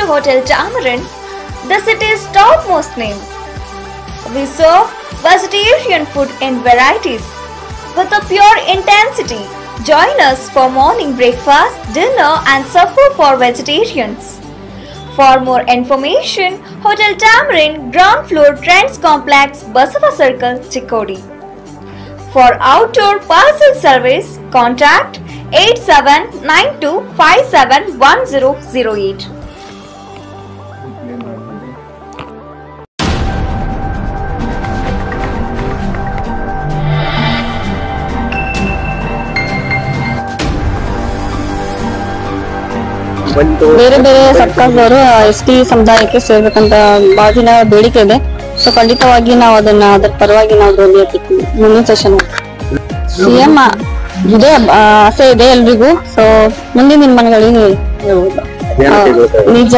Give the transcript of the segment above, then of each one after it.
to Hotel Tamarind, the city's topmost name. We serve vegetarian food in varieties with a pure intensity. Join us for morning breakfast, dinner and supper for vegetarians. For more information, Hotel Tamarind, ground floor, Trends Complex, Basava Circle, Chikkodi. For outdoor parcel service, contact 8792571008. ಬೇರೆ ಬೇರೆ ಸರ್ಕಾರದವರು ST ಸಮುದಾಯಕ್ಕೆ ಸೇರ್ಬೇಕಂತ ಬಹಳ ದಿನ ಬೇಡಿಕೆ ಇದೆ. So ಖಂಡಿತವಾಗಿ ನಾವು ಅದರ ಪರವಾಗಿ ನಾವು ಧ್ವನಿ ಎತ್ತಿರ್ತೀವಿ. ಮುಂದಿನ ಸೆಷನ್ ಸಿಎಂ ಇದೇ ಆಸೆ ಇದೆ ಎಲ್ರಿಗೂ. ಸೊ ಮುಂದಿನ ನಿರ್ಮಾಣಗಳಿಗೆ ನಿಜ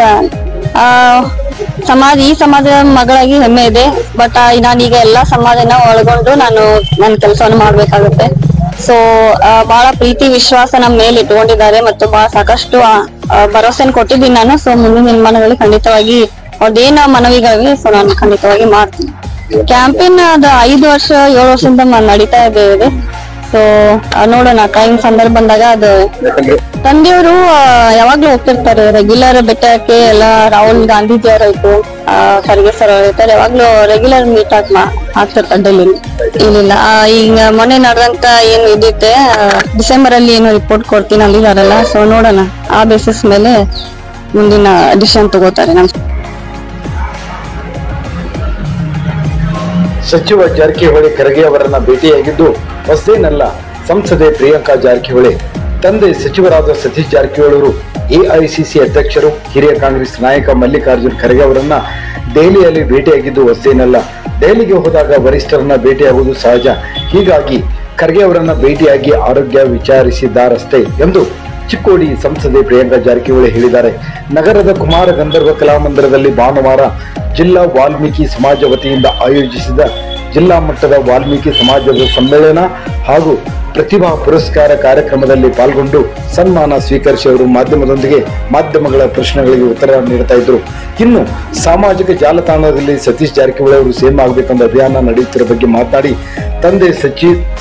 ಈ ಸಮಾಜದ ಮಗಳಾಗಿ ಹೆಮ್ಮೆ ಇದೆ. ಬಟ್ ನಾನೀಗ ಎಲ್ಲಾ ಸಮಾಜನ ಒಳಗೊಂಡು ನಾನು ನನ್ನ ಕೆಲಸವನ್ನು ಮಾಡ್ಬೇಕಾಗುತ್ತೆ. ಸೊ ಬಹಳ ಪ್ರೀತಿ ವಿಶ್ವಾಸ ನಮ್ಮ ಮೇಲೆ ಇಟ್ಕೊಂಡಿದ್ದಾರೆ ಮತ್ತು ಬಹಳ ಸಾಕಷ್ಟು ಭರವಸೆಯನ್ನು ಕೊಟ್ಟಿದ್ದೀನಿ ನಾನು. ಸೊ ಮುಂದಿನ ನಿರ್ಮಾಣಗಳಲ್ಲಿ ಖಂಡಿತವಾಗಿ ಅವ್ರದ್ದೇನ ಮನವಿಗಳಿವೆ ಸೊ ನಾನು ಖಂಡಿತವಾಗಿ ಮಾಡ್ತೀನಿ. ಕ್ಯಾಂಪೇನ್ ಅದು 5 ವರ್ಷ 7 ವರ್ಷದಿಂದ ನಡೀತಾ ಇದೆ. ಸೊ ನೋಡೋಣ ಟೈಮ್ ಸಂದರ್ಭ ಬಂದಾಗ ಅದು ತಂದೆಯವರು ಯಾವಾಗ್ಲೂ ಹೋಗ್ತಿರ್ತಾರೆ ರೆಗ್ಯುಲರ್ ಬೆಟ್ಟಕ್ಕೆ. ಎಲ್ಲ ರಾಹುಲ್ ಗಾಂಧೀಜಿ ಅವರಾಯ್ತು, ಖರ್ಗೆ ಸರ್ ಅವ್ರ ಯಾವಾಗ್ಲೂ ರೆಗ್ಯುಲರ್ ಮೀಟ್ ಆಗ್ತಿರ್ತಾರೆ ಡೆಲ್ಲಿ. ಇಲ್ಲ ಈಗ ಮೊನ್ನೆ ನಡೆದಂತ ಏನು ಇದಿತ್ತೆ ಡಿಸೆಂಬರ್ ಅಲ್ಲಿ ಏನು ರಿಪೋರ್ಟ್ ಕೊಡ್ತೀನಿ ಅಂದಿದಾರಲ್ಲ. ಸೊ ನೋಡೋಣ ಆ ಬೇಸಿಸ್ ಮೇಲೆ ಮುಂದಿನ ಡಿಸಿಷನ್ ತಗೋತಾರೆ. ಸಚಿವ ಜಾರಕಿಹೊಳಿ ಖರ್ಗೆ ಅವರನ್ನ ಭೇಟಿಯಾಗಿದ್ದು ಹೊಸದೇನಲ್ಲ. ಸಂಸದೆ ಪ್ರಿಯಾಂಕಾ ಜಾರಕಿಹೊಳಿ ತಂದೆ ಸಚಿವರಾದ ಸತೀಶ್ ಜಾರಕಿಹೊಳಿ ಅವರು ಎಐಸಿಸಿ ಅಧ್ಯಕ್ಷರು ಹಿರಿಯ ಕಾಂಗ್ರೆಸ್ ನಾಯಕ ಮಲ್ಲಿಕಾರ್ಜುನ್ ಖರ್ಗೆ ಅವರನ್ನ ದೆಹಲಿಯಲ್ಲಿ ಭೇಟಿಯಾಗಿದ್ದು ಹೊಸದೇನಲ್ಲ. ದೆಹಲಿಗೆ ಹೋದಾಗ ವರಿಷ್ಠರನ್ನ ಭೇಟಿಯಾಗುವುದು ಸಹಜ. ಹೀಗಾಗಿ ಖರ್ಗೆ ಅವರನ್ನ ಭೇಟಿಯಾಗಿ ಆರೋಗ್ಯ ವಿಚಾರಿಸಿದ್ದಾರಷ್ಟೇ ಎಂದು ಚಿಕ್ಕೋಡಿ ಸಂಸದೆ ಪ್ರಿಯಾಂಕಾ ಜಾರಕಿಹೊಳಿ ಹೇಳಿದ್ದಾರೆ. ನಗರದ ಕುಮಾರ ಗಂಧರ್ವ ಕಲಾಮಂದಿರದಲ್ಲಿ ಭಾನುವಾರ ಜಿಲ್ಲಾ ವಾಲ್ಮೀಕಿ ಸಮಾಜ ವತಿಯಿಂದ ಆಯೋಜಿಸಿದ ಜಿಲ್ಲಾ ಮಟ್ಟದ ವಾಲ್ಮೀಕಿ ಸಮಾಜದ ಸಮ್ಮೇಳನ ಹಾಗೂ ಪ್ರತಿಭಾ ಪುರಸ್ಕಾರ ಕಾರ್ಯಕ್ರಮದಲ್ಲಿ ಪಾಲ್ಗೊಂಡು ಸನ್ಮಾನ ಸ್ವೀಕರಿಸಿ ಅವರು ಮಾಧ್ಯಮದೊಂದಿಗೆ ಮಾಧ್ಯಮಗಳ ಪ್ರಶ್ನೆಗಳಿಗೆ ಉತ್ತರ ನೀಡುತ್ತಾ ಇದ್ರು. ಇನ್ನು ಸಾಮಾಜಿಕ ಜಾಲತಾಣದಲ್ಲಿ ಸತೀಶ್ ಜಾರಕಿಹೊಳಿ ಅವರು ಸೇಮ್ ಆಗಬೇಕೆಂಬ ಅಭಿಯಾನ ನಡೆಯುತ್ತಿರುವ ಬಗ್ಗೆ ಮಾತನಾಡಿ ತಂದೆ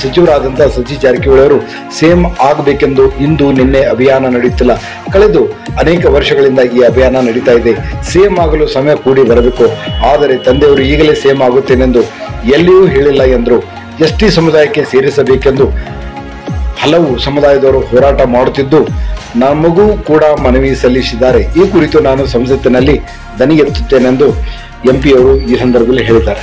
ಸಚಿವರಾದಂಥ ಸತೀಶ್ ಜಾರಕಿಹೊಳಿ ಅವರು ಸೇಮ್ ಆಗಬೇಕೆಂದು ಇಂದು ನಿನ್ನೆ ಅಭಿಯಾನ ನಡೆಯುತ್ತಿಲ್ಲ. ಕಳೆದು ಅನೇಕ ವರ್ಷಗಳಿಂದ ಈ ಅಭಿಯಾನ ನಡೀತಾ ಇದೆ. ಸೇಮ್ ಆಗಲು ಸಮಯ ಕೂಡಿ ಬರಬೇಕು. ಆದರೆ ತಂದೆಯವರು ಈಗಲೇ ಸೇಮ್ ಆಗುತ್ತೇನೆಂದು ಎಲ್ಲಿಯೂ ಹೇಳಿಲ್ಲ ಎಂದರು. ಎಸ್ಟಿ ಸಮುದಾಯಕ್ಕೆ ಸೇರಿಸಬೇಕೆಂದು ಹಲವು ಸಮುದಾಯದವರು ಹೋರಾಟ ಮಾಡುತ್ತಿದ್ದು ನಮಗೂ ಕೂಡ ಮನವಿ ಸಲ್ಲಿಸಿದ್ದಾರೆ. ಈ ಕುರಿತು ನಾನು ಸಂಸತ್ತಿನಲ್ಲಿ ದನಿ ಎತ್ತುತ್ತೇನೆಂದು ಎಂಪಿ ಅವರು ಈ ಸಂದರ್ಭದಲ್ಲಿ ಹೇಳಿದ್ದಾರೆ.